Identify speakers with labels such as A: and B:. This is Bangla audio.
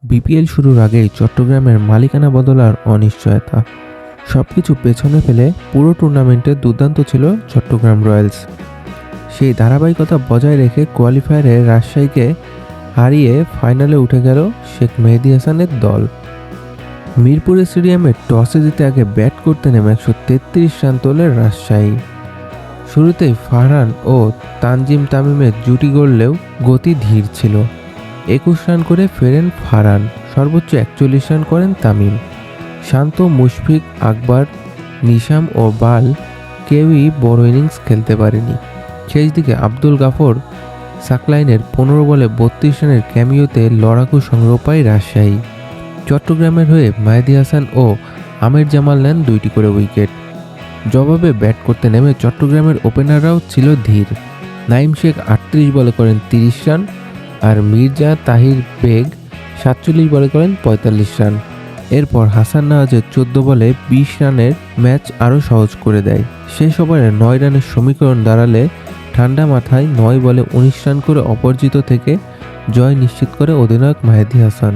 A: বিপিএল শুরুর আগেই চট্টগ্রামের মালিকানা বদলার অনিশ্চয়তা। সবকিছু পেছনে ফেলে পুরো টুর্নামেন্টে দুর্দান্ত ছিল চট্টগ্রাম রয়্যালস। সেই ধারাবাহিকতা বজায় রেখে কোয়ালিফায়ারে রাজশাহীকে হারিয়ে ফাইনালে উঠে গেল শেখ মেহেদী হাসানের দল। মিরপুর স্টেডিয়ামে টসে জিতে আগে ব্যাট করতে নেমে 133 রান তোলে রাজশাহী। শুরুতেই ফারহান ও তানজিম তামিমের জুটি গড়লেও গতি ধীর ছিল। 21 রান করে ফেরেন ফারহান, সর্বোচ্চ 41 রান করেন তামিম। শান্ত, মুশফিক, আকবর, নিশাম ও বাল কেউই বড় ইনিংস খেলতে পারেনি। শেষ দিকে আব্দুল গাফর সাকলাইনের 15 বলে 32 রানের ক্যামিওতে লড়াকু সংগ্রহ পায় রাজশাহী। চট্টগ্রামের হয়ে মেহেদী হাসান ও আমির জামাল নেন 2টি করে উইকেট। জবাবে ব্যাট করতে নেমে চট্টগ্রামের ওপেনাররাও ছিল ধীর। নাঈম শেখ 38 বলে করেন 30 রান, আর মির্জা তাহির বেগ 47 বলে করেন 45 রান। এরপর হাসান নওয়াজের 14 বলে 20 রানের ম্যাচ আরও সহজ করে দেয়। শেষ ওভারে 9 রানের সমীকরণ দাঁড়ালে ঠান্ডা মাথায় 9 বলে 19 রান করে অপরাজিত থেকে জয় নিশ্চিত করে অধিনায়ক মেহেদী হাসান।